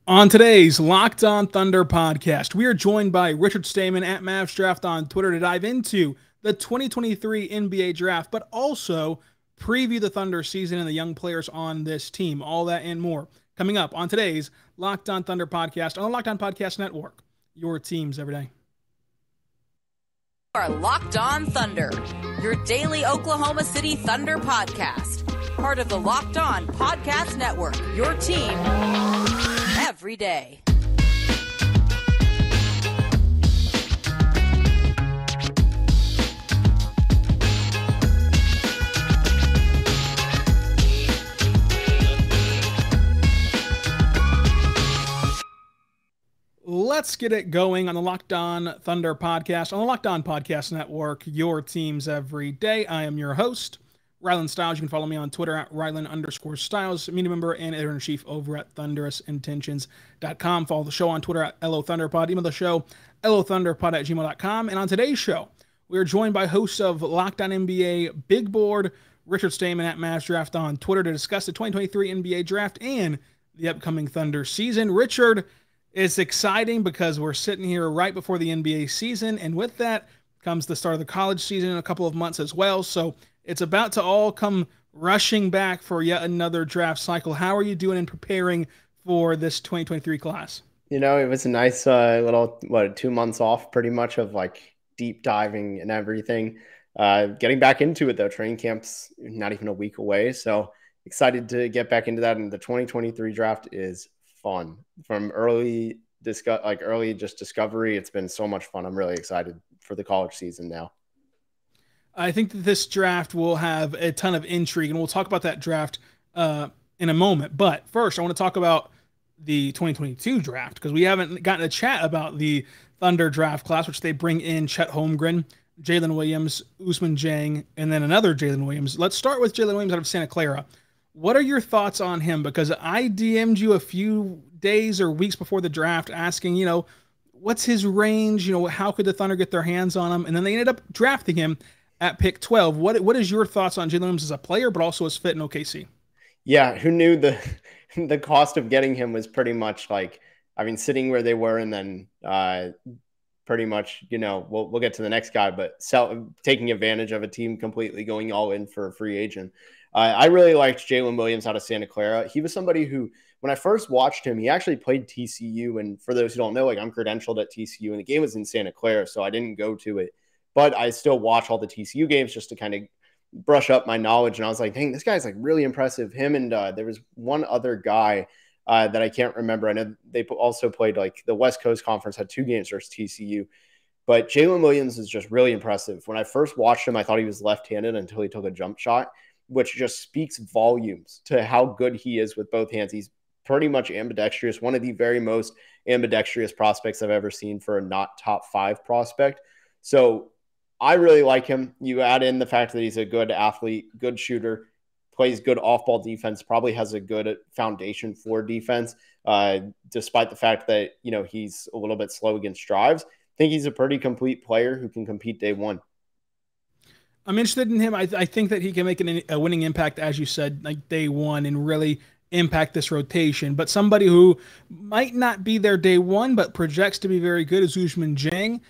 On today's Locked On Thunder podcast, we are joined by Richard Stayman at Mavs Draft on Twitter to dive into the 2023 NBA Draft, but also preview the Thunder season and the young players on this team. All that and more coming up on today's Locked On Thunder podcast on the Locked On Podcast Network. Your teams every day. Are Locked On Thunder, your daily Oklahoma City Thunder podcast. Part of the Locked On Podcast Network, your team every day. Let's get it going on the Locked On Thunder podcast on the Locked On Podcast Network, your teams every day. I am your host, Rylan Stiles. You can follow me on Twitter at Rylan_Stiles, media member and editor-in-chief over at thunderousintentions.com. Follow the show on Twitter at LOThunderPod. Email the show, LOThunderPod@gmail.com. And on today's show, we are joined by hosts of Locked On NBA Big Board, Richard Stayman at Mavs Draft on Twitter to discuss the 2023 NBA Draft and the upcoming Thunder season. Richard, it's exciting because we're sitting here right before the NBA season, and with that comes the start of the college season in a couple of months as well. So it's about to all come rushing back for yet another draft cycle. How are you doing in preparing for this 2023 class? You know, it was a nice little, 2 months off pretty much of like deep diving and everything. Getting back into it though, training camp's not even a week away. So excited to get back into that. And the 2023 draft is fun from early discovery. It's been so much fun. I'm really excited for the college season now. I think that this draft will have a ton of intrigue, and we'll talk about that draft in a moment. But first, I want to talk about the 2022 draft because we haven't gotten a chat about the Thunder draft class, which they bring in Chet Holmgren, Jaylen Williams, Ousmane Dieng, and then another Jaylen Williams. Let's start with Jaylen Williams out of Santa Clara. What are your thoughts on him? Because I DM'd you a few days or weeks before the draft asking, what's his range? How could the Thunder get their hands on him? And then they ended up drafting him at pick 12. What is your thoughts on Jaylen Williams as a player, but also his fit in OKC? Yeah, who knew the cost of getting him was pretty much sitting where they were and then pretty much, we'll get to the next guy, but taking advantage of a team completely going all in for a free agent. I really liked Jaylen Williams out of Santa Clara. He was somebody who, when I first watched him, he actually played TCU. And for those who don't know, I'm credentialed at TCU, and the game was in Santa Clara, so I didn't go to it. But I still watch all the TCU games just to kind of brush up my knowledge. And I was like, dang, this guy's really impressive. Him and there was one other guy that I can't remember. I know they also played the West Coast Conference, had 2 games versus TCU. But Jaylen Williams is just really impressive. When I first watched him, I thought he was left-handed until he took a jump shot, which just speaks volumes to how good he is with both hands. He's pretty much ambidextrous, one of the very most ambidextrous prospects I've ever seen for a not top 5 prospect. So I really like him. You add in the fact that he's a good athlete, good shooter, plays good off-ball defense, probably has a good foundation for defense, despite the fact that, he's a little bit slow against drives. I think he's a pretty complete player who can compete day one. I'm interested in him. I think that he can make a winning impact, as you said, day one, and really impact this rotation. But somebody who might not be there day one, but projects to be very good is Ousmane Dieng.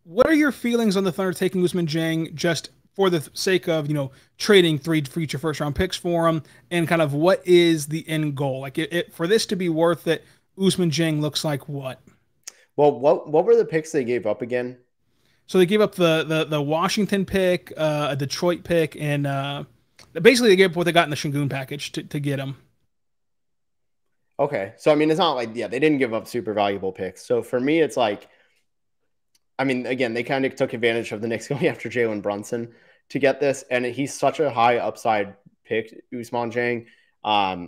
What are your feelings on the Thunder taking Ousmane Dieng just for the sake of, trading 3 future first-round picks for him, and kind of what is the end goal? For this to be worth it, Ousmane Dieng looks like what? Well, what were the picks they gave up again? So they gave up the Washington pick, a Detroit pick, and basically they gave up what they got in the Şengün package to get him. Okay. So, it's not they didn't give up super valuable picks. So for me, it's again, they kind of took advantage of the Knicks going after Jalen Brunson to get this, and he's such a high upside pick, Ousmane Dieng.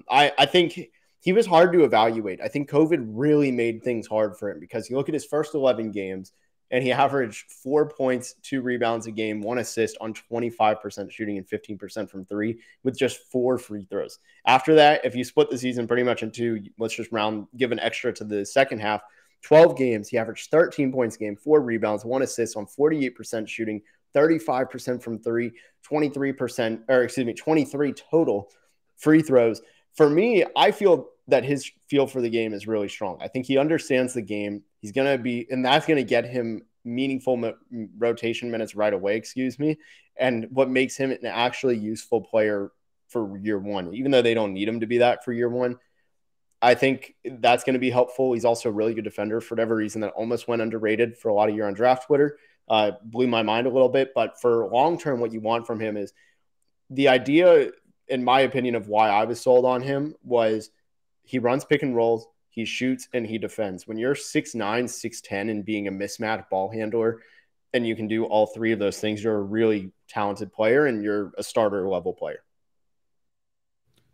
I think he was hard to evaluate. I think COVID really made things hard for him because you look at his first 11 games, and he averaged 4 points, 2 rebounds a game, 1 assist on 25% shooting and 15% from 3 with just 4 free throws. After that, if you split the season pretty much into, let's just give an extra to the second half, 12 games, he averaged 13 points a game, 4 rebounds, 1 assist on 48% shooting, 35% from 3, 23 total free throws. For me, I feel that his feel for the game is really strong. I think he understands the game. He's going to be, and that's going to get him meaningful rotation minutes right away, and what makes him an actually useful player for year one, even though they don't need him to be that for year one. I think that's going to be helpful. He's also a really good defender for whatever reason that almost went underrated for a lot of year on draft Twitter. Blew my mind a little bit, but for long-term, what you want from him is the idea, in my opinion, of why I was sold on him was he runs pick and rolls, he shoots, and he defends. When you're 6'9", 6'10", and being a mismatched ball handler, and you can do all three of those things, you're a really talented player and you're a starter level player.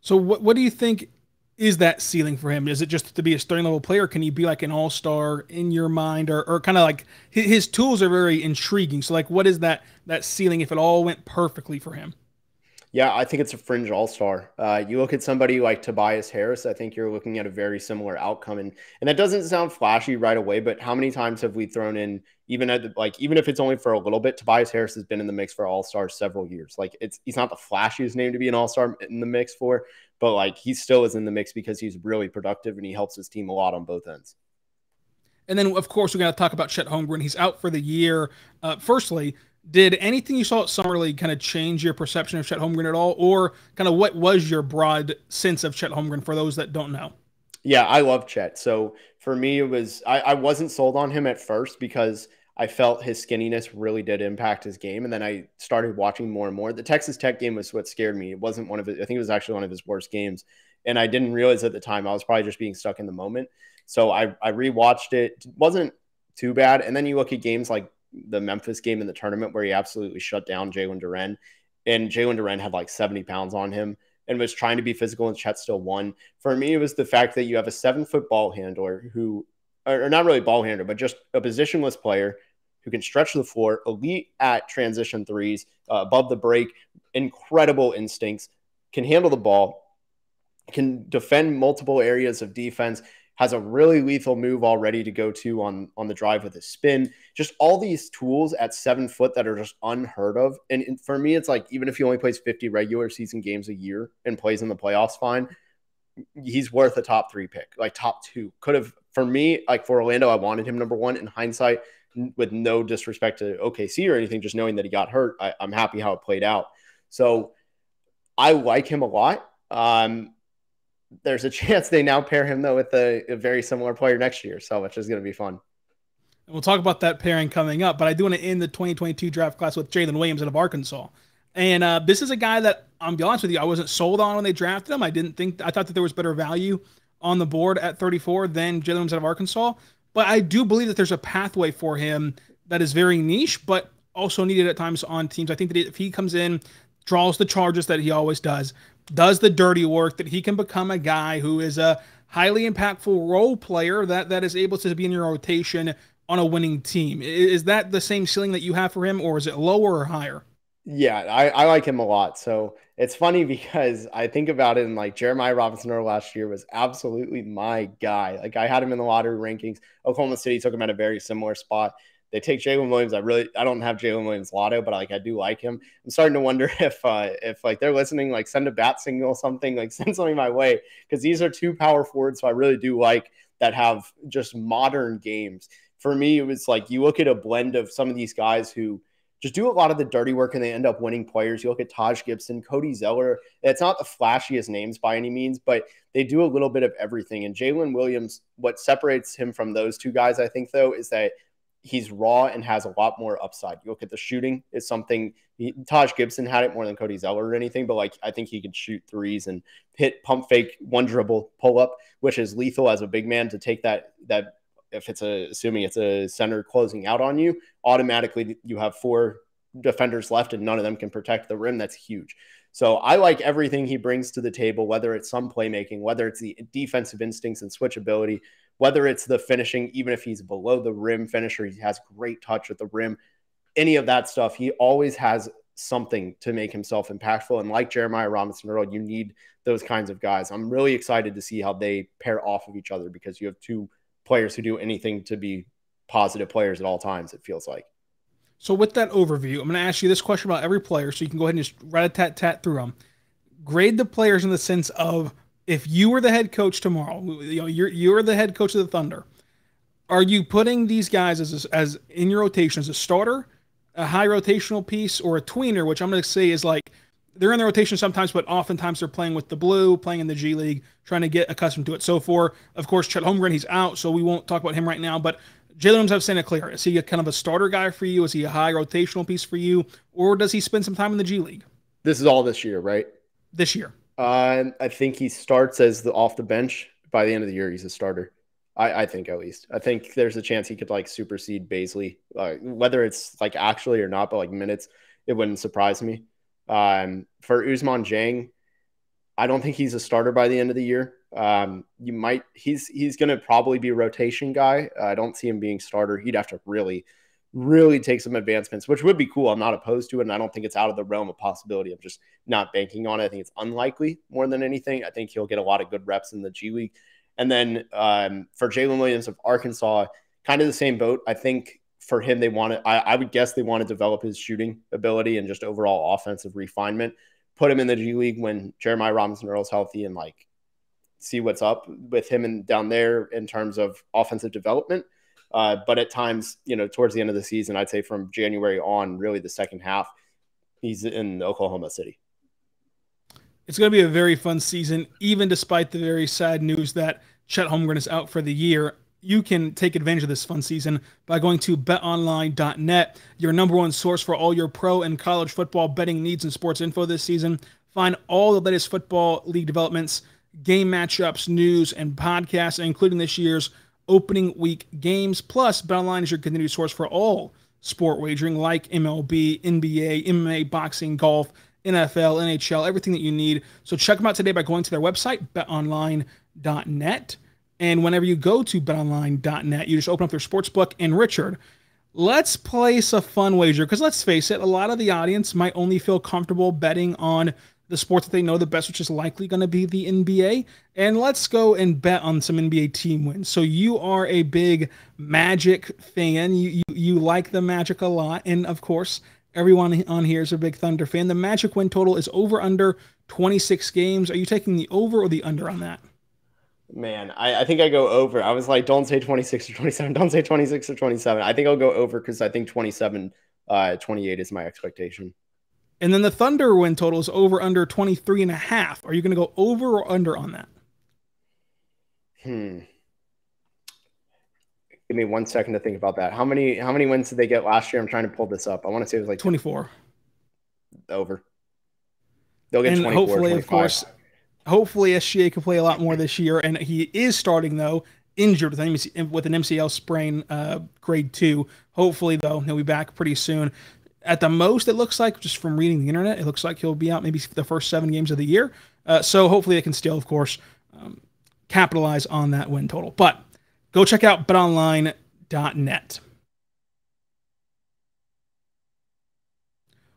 So what do you think is that ceiling for him? Is it just to be a starting level player? Can he be like an all-star in your mind, or kind of like his tools are very intriguing. So like, what is that ceiling if it all went perfectly for him? Yeah, I think it's a fringe all-star. You look at somebody like Tobias Harris, I think you're looking at a very similar outcome. And that doesn't sound flashy right away, but how many times have we thrown in, even if it's only for a little bit, Tobias Harris has been in the mix for all-star several years. Like he's not the flashiest name to be an all-star in the mix for, but like he still is in the mix because he's really productive and he helps his team a lot on both ends. And then, of course, we're going to talk about Chet Holmgren. He's out for the year. Firstly, did anything you saw at Summer League kind of change your perception of Chet Holmgren at all? Or kind of what was your broad sense of Chet Holmgren for those that don't know? Yeah, I love Chet. So for me, it was I wasn't sold on him at first because I felt his skinniness really did impact his game. And then I started watching more and more. The Texas Tech game was what scared me. It wasn't one of his, I think it was actually one of his worst games. And I didn't realize at the time, I was probably just being stuck in the moment. So I rewatched it. It wasn't too bad. And then you look at games like the Memphis game in the tournament where he absolutely shut down Jalen Duren, and Jalen Duren had like 70 pounds on him and was trying to be physical, and Chet still won. For me, it was the fact that you have a 7-foot ball handler who, or not really ball handler, but just a positionless player who can stretch the floor, elite at transition threes, above the break, incredible instincts, can handle the ball, can defend multiple areas of defense, has a really lethal move already to go to on the drive with his spin. Just all these tools at 7 foot that are just unheard of. And for me, it's like, even if he only plays 50 regular season games a year and plays in the playoffs fine, he's worth a top 3 pick, like top 2. Could have, for me, like for Orlando, I wanted him number 1. In hindsight, with no disrespect to OKC or anything, just knowing that he got hurt, I'm happy how it played out. So I like him a lot. There's a chance they now pair him, though, with a very similar player next year, so which is going to be fun. And we'll talk about that pairing coming up, but I do want to end the 2022 draft class with Jaylen Williams out of Arkansas. And this is a guy that, I'll be honest with you, I wasn't sold on when they drafted him. I thought that there was better value on the board at 34 than Jaylen Williams out of Arkansas. But I do believe that there's a pathway for him that is very niche, but also needed at times on teams. I think that if he comes in, draws the charges that he always does the dirty work, that he can become a guy who is a highly impactful role player that is able to be in your rotation on a winning team. Is that the same ceiling that you have for him, or is it lower or higher? Yeah, I like him a lot. So it's funny because I think about it, and like Jeremiah Robinson-Earl last year was absolutely my guy. Like I had him in the lottery rankings. Oklahoma City took him at a very similar spot. They take Jaylen Williams. I don't have Jaylen Williams lotto, but like I do like him. I'm starting to wonder if like they're listening, like send a bat signal or something, like send something my way, because these are 2 power forwards. So I really do like that have just modern games. For me, it was like you look at a blend of some of these guys who just do a lot of the dirty work and they end up winning players. You look at Taj Gibson, Cody Zeller. It's not the flashiest names by any means, but they do a little bit of everything. And Jaylen Williams, what separates him from those 2 guys, I think, though, is that he's raw and has a lot more upside. You look at the shooting, it's something Taj Gibson had it more than Cody Zeller or anything, but like I think he could shoot threes and hit pump fake, 1 dribble pull up, which is lethal as a big man to take that if it's assuming it's a center closing out on you, automatically you have 4 defenders left and none of them can protect the rim. That's huge. So I like everything he brings to the table, whether it's some playmaking, whether it's the defensive instincts and switchability, whether it's the finishing, even if he's below the rim finisher, he has great touch at the rim, any of that stuff. He always has something to make himself impactful. And like Jeremiah Robinson-Earl, you need those kinds of guys. I'm really excited to see how they pair off of each other, because you have 2 players who do anything to be positive players at all times, it feels like. So with that overview, I'm going to ask you this question about every player, so you can go ahead and just rat-a-tat-tat through them. Grade the players in the sense of, if you were the head coach tomorrow, you're the head coach of the Thunder. Are you putting these guys as in your rotation as a starter, a high rotational piece, or a tweener, which I'm going to say is like they're in the rotation sometimes, but oftentimes they're playing with the blue, playing in the G League, trying to get accustomed to it. So for, of course, Chet Holmgren, he's out, so we won't talk about him right now, but Jaylen Williams, I've seen it clear. Is he a kind of a starter guy for you? Is he a high rotational piece for you? Or does he spend some time in the G League? This is all this year, right? This year. I think he starts as off the bench. By the end of the year, he's a starter. I think at least. I think there's a chance he could like supersede Bazley, whether it's like actually or not, but like minutes, it wouldn't surprise me. For Ousmane Dieng, I don't think he's a starter by the end of the year. He's going to probably be a rotation guy. I don't see him being starter. He'd have to really, really take some advancements, which would be cool. I'm not opposed to it, and I don't think it's out of the realm of possibility. I'm just not banking on it. I think it's unlikely more than anything. I think he'll get a lot of good reps in the G League. And then for Jaylen Williams of Arkansas, kind of the same boat. I think for him, I would guess they want to develop his shooting ability and just overall offensive refinement. Put him in the G League when Jeremiah Robinson-Earl's healthy and like see what's up with him and down there in terms of offensive development. But at times, towards the end of the season, I'd say from January on, really the second half, he's in Oklahoma City. It's going to be a very fun season, even despite the very sad news that Chet Holmgren is out for the year. You can take advantage of this fun season by going to betonline.net, your number one source for all your pro and college football betting needs and sports info this season. Find all the latest football league developments, game matchups, news, and podcasts, including this year's opening week games. Plus, BetOnline is your continued source for all sport wagering like MLB, NBA, MMA, boxing, golf, NFL, NHL, everything that you need. So check them out today by going to their website, betonline.net. And whenever you go to betonline.net, you just open up their sportsbook. And Richard, let's place a fun wager, because let's face it, a lot of the audience might only feel comfortable betting on the sport that they know the best, which is likely going to be the NBA. And let's go and bet on some NBA team wins. So you are a big Magic fan. You like the Magic a lot. And of course, everyone on here is a big Thunder fan. The Magic win total is over under 26 games. Are you taking the over or the under on that? Man, I think I go over. I was like, don't say 26 or 27. Don't say 26 or 27. I think I'll go over because I think 27, 28 is my expectation. And then the Thunder win total is over under 23.5. Are you going to go over or under on that? Give me 1 second to think about that. How many wins did they get last year? I'm trying to pull this up. I want to say it was like 24. Over. They'll get and 24, hopefully, 25. of course, hopefully SGA can play a lot more this year. And he is starting, though, injured with an MCL sprain, grade 2. Hopefully, though, he'll be back pretty soon. At the most, it looks like, just from reading the internet, it looks like he'll be out maybe the first 7 games of the year. So hopefully they can still, of course, capitalize on that win total. But go check out betonline.net.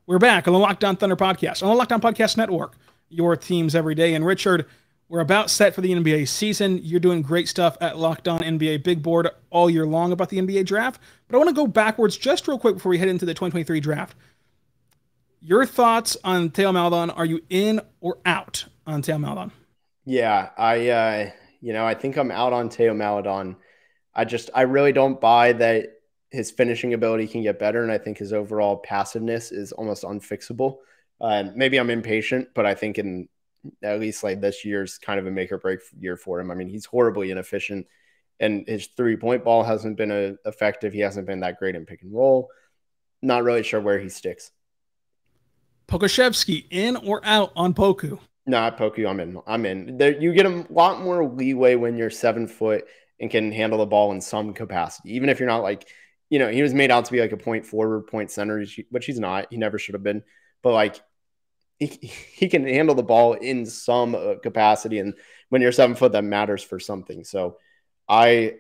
We're back on the Locked On Thunder Podcast, on the Locked On Podcast Network, your teams every day. And Richard, we're about set for the NBA season. You're doing great stuff at Locked On NBA Big Board all year long about the NBA draft. But I want to go backwards just real quick before we head into the 2023 draft. Your thoughts on Trae Maldon? Are you in or out on Trae Maldon? Yeah, I think I'm out on Trae Maldon. I really don't buy that his finishing ability can get better, and I think his overall passiveness is almost unfixable. Maybe I'm impatient, but I think in at least like this year's kind of a make or break year for him. I mean, he's horribly inefficient, and his 3-point ball hasn't been effective. He hasn't been that great in pick and roll. Not really sure where he sticks. Pokusevski, in or out on Poku? Not Poku. I'm in. There, you get a lot more leeway when you're 7 foot and can handle the ball in some capacity, even if you're not like, he was made out to be like a point forward, point center, which he's not. He never should have been. But like, he can handle the ball in some capacity, and when you're 7 foot, that matters for something. So, I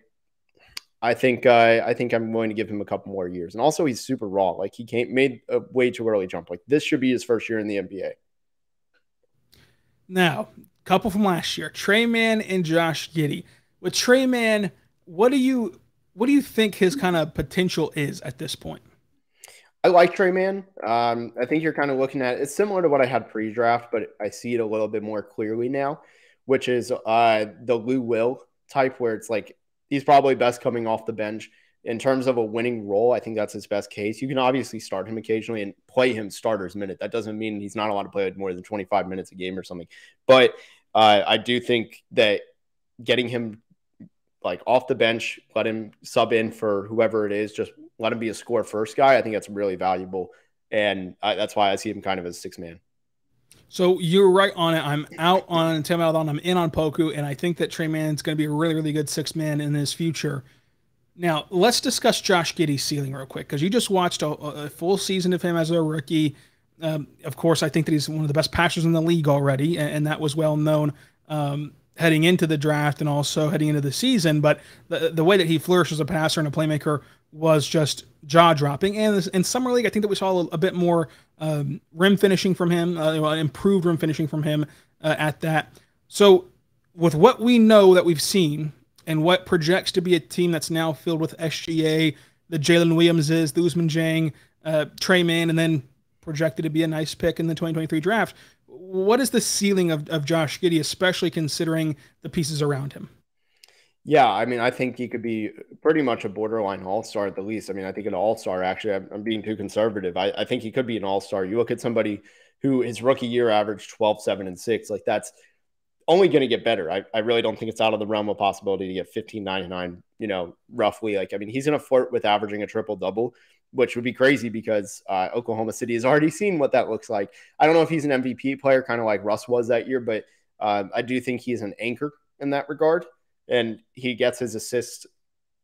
think I'm going to give him a couple more years, and also he's super raw. Like he made a way too early jump. Like this should be his first year in the NBA. Now, couple from last year, Trae Mann and Josh Giddey. With Trae Mann, what do you think his kind of potential is at this point? I like Trae Mann. I think you're kind of looking at it's similar to what I had pre-draft, but I see it a little bit more clearly now, which is the Lou Will type, where it's like he's probably best coming off the bench. In terms of a winning role, I think that's his best case. You can obviously start him occasionally and play him starters minute. That doesn't mean he's not allowed to play more than 25 minutes a game or something. But I do think that getting him like off the bench, let him sub in for whoever it is, just let him be a score first guy. I think that's really valuable. And that's why I see him kind of as six man. So you're right on it. I'm out on Trae Maldon. I'm in on Poku. And I think that Trae Mann's going to be a really, really good six man in his future. Now, let's discuss Josh Giddey's ceiling real quick, because you just watched a full season of him as a rookie. Of course, I think that he's one of the best passers in the league already, and that was well known heading into the draft and also heading into the season. But the way that he flourished as a passer and a playmaker was just jaw-dropping. And in Summer League, I think that we saw a bit more rim finishing from him, improved rim finishing from him at that. So with what we know that we've seen, and what projects to be a team that's now filled with SGA, the Jaylen Williamses, the Ousmane Dieng, Trae Mann, and then projected to be a nice pick in the 2023 draft. What is the ceiling of Josh Giddey, especially considering the pieces around him? Yeah, I mean, I think he could be pretty much a borderline all-star at the least. I mean, I think an all-star, actually, I'm being too conservative. I think he could be an all-star. You look at somebody who his rookie year averaged 12, 7, and 6. Like, that's only going to get better. I really don't think it's out of the realm of possibility to get 15, 9, and 9, you know, roughly. Like, I mean, he's going to flirt with averaging a triple-double, which would be crazy because Oklahoma City has already seen what that looks like. I don't know if he's an MVP player, kind of like Russ was that year, but I do think he's an anchor in that regard, and he gets his assists.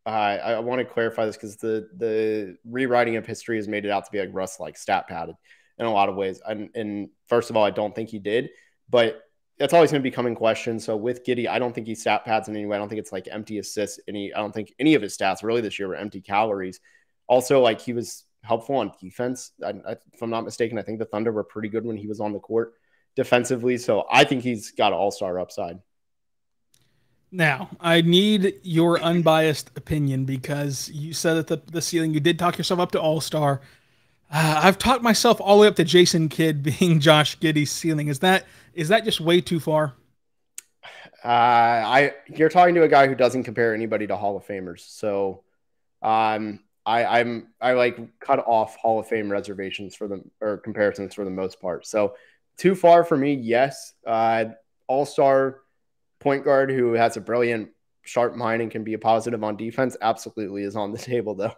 I want to clarify this because the rewriting of history has made it out to be like Russ, like stat padded in a lot of ways. And first of all, I don't think he did, but that's always going to become in question. So with Giddey, I don't think he stat pads in any way. I don't think it's like empty assists. I don't think any of his stats really this year were empty calories. Also, like, he was helpful on defense. If I'm not mistaken, I think the Thunder were pretty good when he was on the court defensively. So I think he's got an all-star upside. Now, I need your unbiased opinion, because you said that the ceiling, you did talk yourself up to all-star. I've talked myself all the way up to Jason Kidd being Josh Giddey's ceiling. Is that just way too far? You're talking to a guy who doesn't compare anybody to Hall of Famers. So I like cut off Hall of Fame reservations or comparisons for the most part. So too far for me, yes. All-star point guard who has a brilliant, sharp mind and can be a positive on defense absolutely is on the table, though.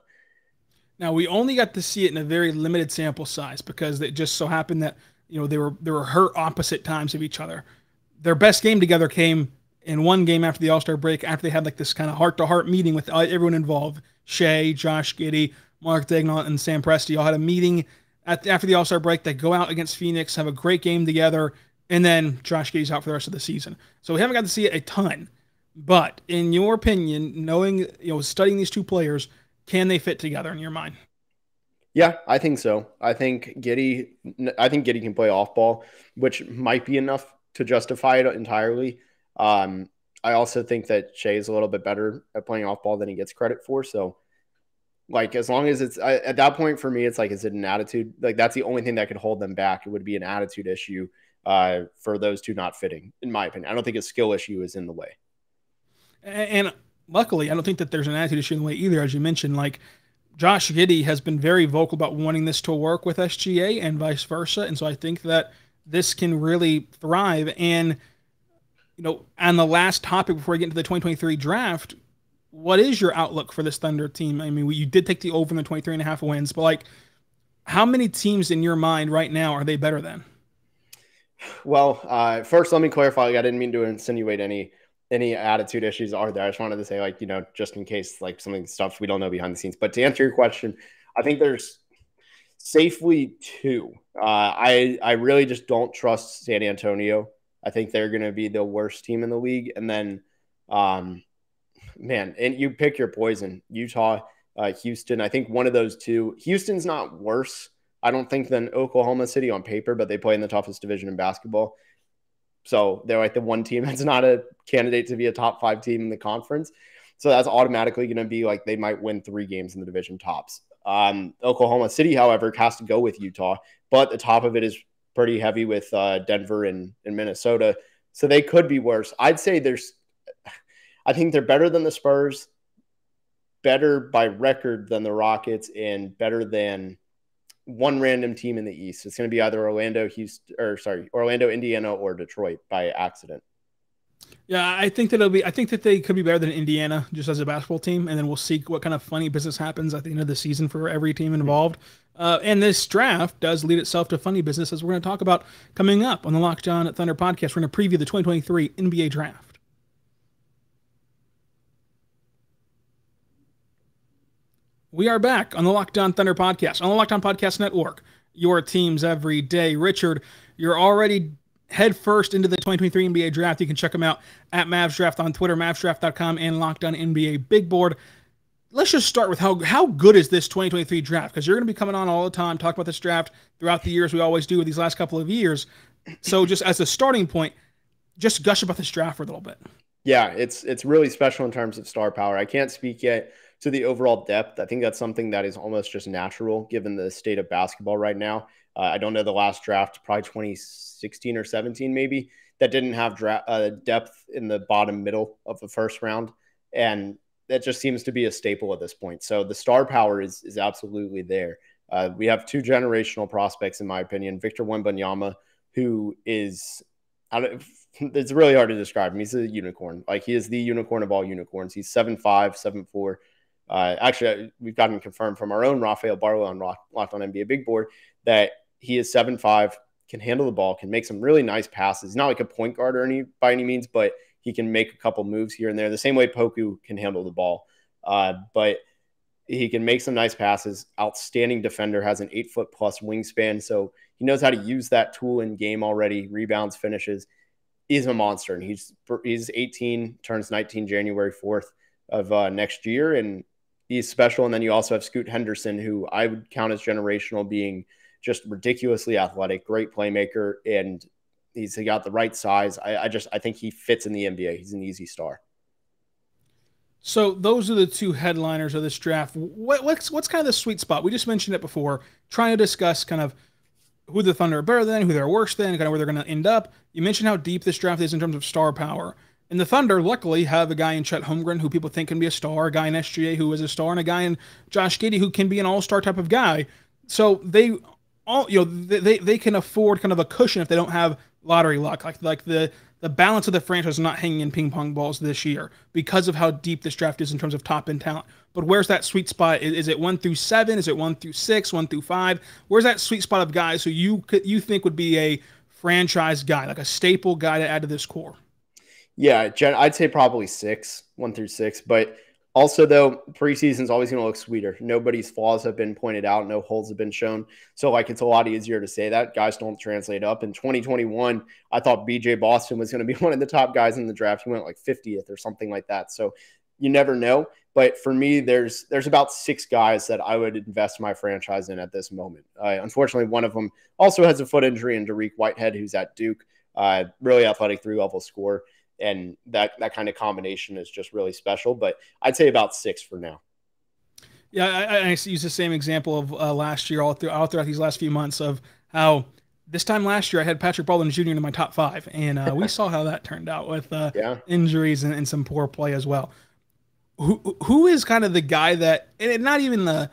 Now, we only got to see it in a very limited sample size because it just so happened that, you know, they were hurt opposite times of each other. Their best game together came in one game after the All-Star break, after they had like this kind of heart-to-heart meeting with everyone involved. Shea, Josh Giddey, Mark Daigneault, and Sam Presti all had a meeting after the All-Star break. They go out against Phoenix, have a great game together, and then Josh Giddey's out for the rest of the season. So we haven't got to see it a ton. But in your opinion, knowing, you know, studying these two players, can they fit together in your mind? Yeah, I think so. I think Giddey can play off ball, which might be enough to justify it entirely. I also think that Shea is a little bit better at playing off ball than he gets credit for. So, like, as long as it's at that point for me, it's like, is it an attitude? Like, that's the only thing that could hold them back. It would be an attitude issue for those two not fitting, in my opinion. I don't think a skill issue is in the way. And luckily, I don't think that there's an attitude issue in the way either. As you mentioned, like, Josh Giddey has been very vocal about wanting this to work with SGA and vice versa. And so I think that this can really thrive. And, you know, on the last topic before we get into the 2023 draft, what is your outlook for this Thunder team? I mean, you did take the over in the 23.5 wins, but, like, how many teams in your mind right now are they better than? Well, first, let me clarify. I didn't mean to insinuate any attitude issues are there. I just wanted to say, like, you know, just in case, like, something stuff we don't know behind the scenes. But to answer your question, I think there's safely two. I really just don't trust San Antonio. I think they're going to be the worst team in the league. And then, man, and you pick your poison. Utah, Houston. I think one of those two. Houston's not worse, I don't think, than Oklahoma City on paper, but they play in the toughest division in basketball. So they're like the one team that's not a candidate to be a top 5 team in the conference. So that's automatically going to be like they might win 3 games in the division tops. Oklahoma City, however, has to go with Utah, but the top of it is pretty heavy with Denver and Minnesota. So they could be worse. I'd say I think they're better than the Spurs, better by record than the Rockets, and better than one random team in the East. It's going to be either Orlando, Indiana, or Detroit by accident. Yeah, I think that they could be better than Indiana just as a basketball team, and then we'll see what kind of funny business happens at the end of the season for every team involved. And this draft does lead itself to funny business, as we're going to talk about coming up on the Locked On Thunder podcast. We're going to preview the 2023 NBA draft. We are back on the Locked On Thunder podcast, on the Locked On Podcast Network, your teams every day. Richard, you're already head first into the 2023 NBA draft. You can check them out at Mavs Draft on Twitter, mavsdraft.com, and Locked On NBA Big Board. Let's just start with how good is this 2023 draft? Because you're going to be coming on all the time, talk about this draft throughout the years. We always do with these last couple of years. So just as a starting point, just gush about this draft for a little bit. Yeah, it's really special in terms of star power. I can't speak yet to the overall depth. I think that's something that is almost just natural given the state of basketball right now. I don't know the last draft, probably 2016 or 17 maybe, that didn't have depth in the bottom middle of the first round. And that just seems to be a staple at this point. So the star power is absolutely there. We have two generational prospects, in my opinion. Victor Wembanyama, who is, it's really hard to describe him. He's a unicorn. Like, he is the unicorn of all unicorns. He's 7'5", 7'4". Actually, we've gotten confirmed from our own Rafael Barlow on Locked On NBA Big Board that he is 7'5", can handle the ball, can make some really nice passes. He's not like a point guard by any means, but he can make a couple moves here and there. The same way Poku can handle the ball. But he can make some nice passes. Outstanding defender, has an 8-foot-plus wingspan, so he knows how to use that tool in game already. Rebounds, finishes. He's a monster, and he's 18, turns 19 January 4th of next year, and he's special. And then you also have Scoot Henderson, who I would count as generational, being just ridiculously athletic, great playmaker, and he's got the right size. I think he fits in the NBA. He's an easy star. So those are the two headliners of this draft. What's kind of the sweet spot? We just mentioned it before, trying to discuss kind of who the Thunder are better than, who they're worse than, kind of where they're going to end up. You mentioned how deep this draft is in terms of star power. And the Thunder, luckily, have a guy in Chet Holmgren who people think can be a star, a guy in SGA who is a star, and a guy in Josh Giddey who can be an all-star type of guy. So they can afford kind of a cushion if they don't have lottery luck. Like the balance of the franchise is not hanging in ping pong balls this year because of how deep this draft is in terms of top end talent. But where's that sweet spot? Is it 1 through 7? Is it 1 through 6? 1 through 5? Where's that sweet spot of guys who you think would be a franchise guy, like a staple guy to add to this core? Yeah, I'd say probably 6, 1 through 6. But also, though, preseason's always going to look sweeter. Nobody's flaws have been pointed out. No holes have been shown. So, like, it's a lot easier to say that. Guys don't translate up. In 2021, I thought BJ Boston was going to be one of the top guys in the draft. He went like 50th or something like that. So, you never know. But for me, there's about 6 guys that I would invest my franchise in at this moment. Unfortunately, one of them also has a foot injury in Dariq Whitehead, who's at Duke. Really athletic 3-level scorer. And that kind of combination is just really special. But I'd say about 6 for now. Yeah, I use the same example of last year all throughout these last few months of how this time last year I had Patrick Baldwin Jr. in my top 5. And we saw how that turned out with injuries and some poor play as well. Who is kind of the guy that, and not even like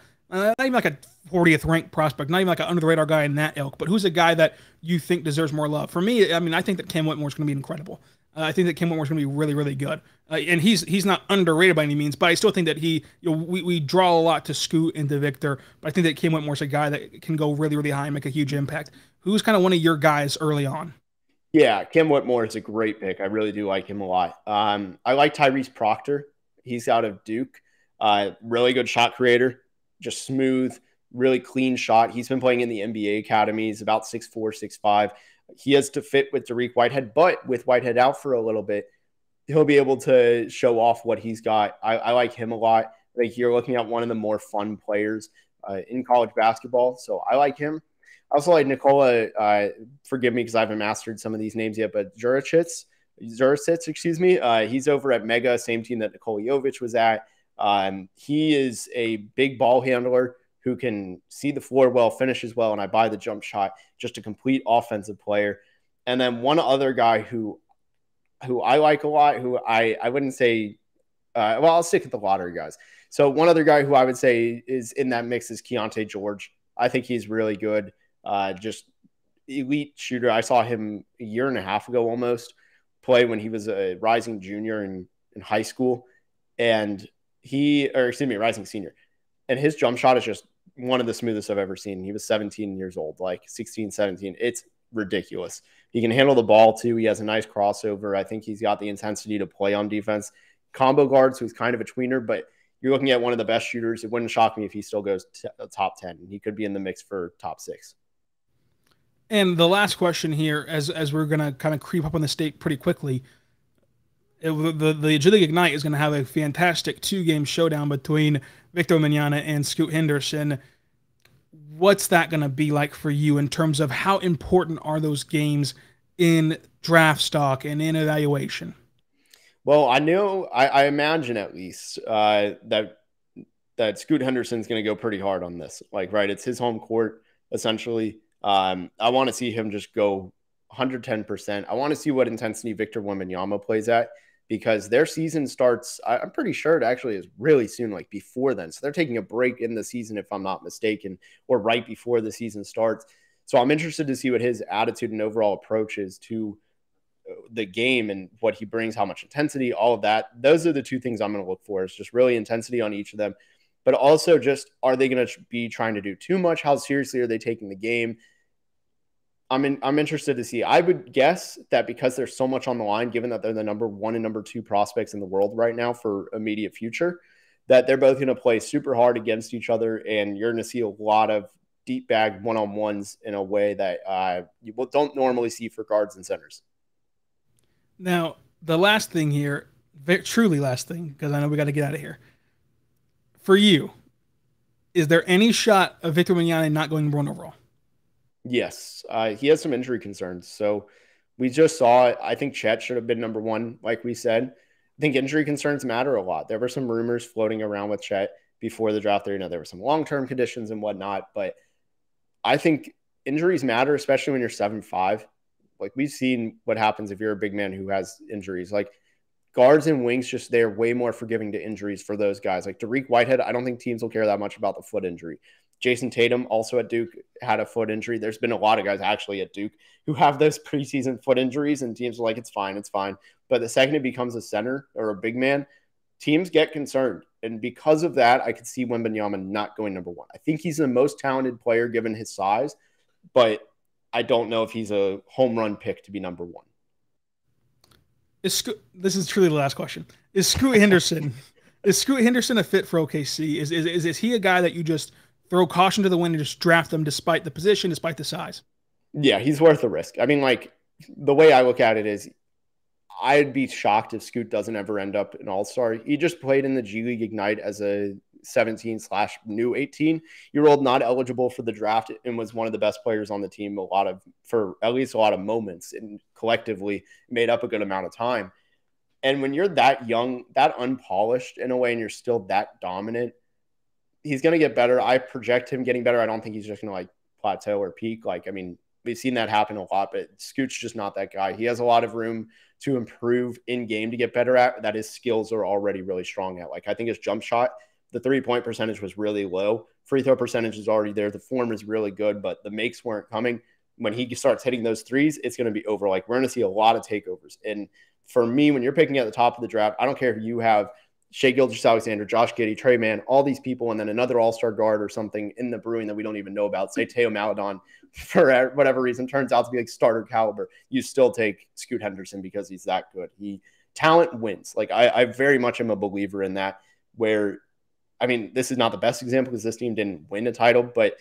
a 40th ranked prospect, not even like an under the radar guy in that ilk, but who's a guy that you think deserves more love? For me, I mean, I think that Cam Whitmore is going to be incredible. I think that Cam Whitmore is going to be really, really good. And he's not underrated by any means, but I still think that we draw a lot to Scoot and to Victor, but I think that Cam Whitmore is a guy that can go really, really high and make a huge impact. Who's kind of one of your guys early on? Yeah, Cam Whitmore is a great pick. I really do like him a lot. I like Tyrese Proctor. He's out of Duke. Really good shot creator, just smooth, really clean shot. He's been playing in the NBA Academy. He's about 6'4", 6'5". He has to fit with Dariq Whitehead, but with Whitehead out for a little bit, he'll be able to show off what he's got. I like him a lot. I think you're looking at one of the more fun players in college basketball, so I like him. I also like Nikola, forgive me because I haven't mastered some of these names yet, but Juricic, excuse me. He's over at Mega, same team that Nikola Jovic was at. He is a big ball handler who can see the floor well, finishes well, and I buy the jump shot, just a complete offensive player. And then one other guy who who I like a lot, who I wouldn't say, well, I'll stick with the lottery guys. So one other guy who I would say is in that mix is Keontae George. I think he's really good. Just elite shooter. I saw him a year and a half ago almost play when he was a rising junior in high school. And rising senior. And his jump shot is just one of the smoothest I've ever seen. He was 17 years old, like 16, 17. It's ridiculous. He can handle the ball too. He has a nice crossover. I think he's got the intensity to play on defense. Combo guards, who's kind of a tweener, but you're looking at one of the best shooters. It wouldn't shock me if he still goes top 10. He could be in the mix for top 6. And the last question here, as we're going to kind of creep up on the state pretty quickly, the G League Ignite is going to have a fantastic 2-game showdown between Victor Wembanyama and Scoot Henderson. What's that going to be like for you in terms of how important are those games in draft stock and in evaluation? Well, I imagine at least that Scoot Henderson's going to go pretty hard on this. Like, right, it's his home court, essentially. I want to see him just go 110%. I want to see what intensity Victor Wembanyama plays at, because their season starts, I'm pretty sure it actually is really soon, like before then. So they're taking a break in the season, if I'm not mistaken, or right before the season starts. So I'm interested to see what his attitude and overall approach is to the game and what he brings, how much intensity, all of that. Those are the two things I'm going to look for. It's just really intensity on each of them, but also just, are they going to be trying to do too much? How seriously are they taking the game? I'm interested to see. I would guess that because there's so much on the line, given that they're the number 1 and number 2 prospects in the world right now for immediate future, that they're both going to play super hard against each other, and you're going to see a lot of deep bag one-on-ones in a way that you don't normally see for guards and centers. Now, the last thing here, truly last thing, because I know we got to get out of here. For you, is there any shot of Victor Wembanyama not going number 1 overall? Yes, he has some injury concerns. So we just saw it. I think Chet should have been number 1, like we said. I think injury concerns matter a lot. There were some rumors floating around with Chet before the draft. There were some long-term conditions and whatnot, but I think injuries matter, especially when you're 7'5". Like, we've seen what happens if you're a big man who has injuries. Like, guards and wings, just they're way more forgiving to injuries for those guys. Like Dariq Whitehead, I don't think teams will care that much about the foot injury. Jason Tatum, also at Duke, had a foot injury. There's been a lot of guys actually at Duke who have those preseason foot injuries, and teams are like, it's fine. But the second it becomes a center or a big man, teams get concerned. And because of that, I could see Wembanyama not going number 1. I think he's the most talented player given his size, but I don't know if he's a home run pick to be number 1. This is truly the last question. Is Scoot Henderson a fit for OKC? Is he a guy that you just throw caution to the wind and just draft them despite the position, despite the size? Yeah, he's worth the risk. I mean, like, the way I look at it is, I'd be shocked if Scoot doesn't ever end up an all-star. He just played in the G League Ignite as a 17/new 18-year-old, not eligible for the draft, and was one of the best players on the team for at least a lot of moments, and collectively made up a good amount of time. And when you're that young, that unpolished in a way, and you're still that dominant, he's going to get better. I project him getting better. I don't think he's just going to like plateau or peak. Like, I mean, we've seen that happen a lot, but Scoot's just not that guy. He has a lot of room to improve in game to get better at, that his skills are already really strong at. Like, I think his jump shot, the 3-point percentage was really low. Free throw percentage is already there. The form is really good, but the makes weren't coming. When he starts hitting those threes, it's going to be over. Like, we're going to see a lot of takeovers. And for me, when you're picking at the top of the draft, I don't care if you have Shai Gilgeous-Alexander, Josh Giddey, Trae Maldon, all these people, and then another all-star guard or something in the brewing that we don't even know about, say Trae Maldon, for whatever reason, turns out to be like starter caliber. You still take Scoot Henderson because he's that good. Talent wins. Like, I very much am a believer in that, where, I mean, this is not the best example because this team didn't win a title, but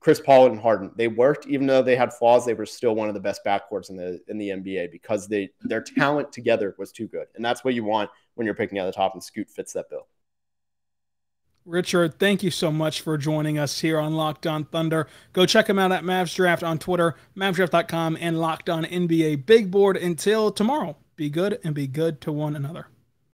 Chris Paul and Harden, they worked. Even though they had flaws, they were still one of the best backcourts in the NBA because their talent together was too good. And that's what you want when you're picking at the top, and Scoot fits that bill. Richard, thank you so much for joining us here on Locked On Thunder. Go check him out at Mavs Draft on Twitter, mavsdraft.com, and Locked On NBA Big Board. Until tomorrow, be good and be good to one another.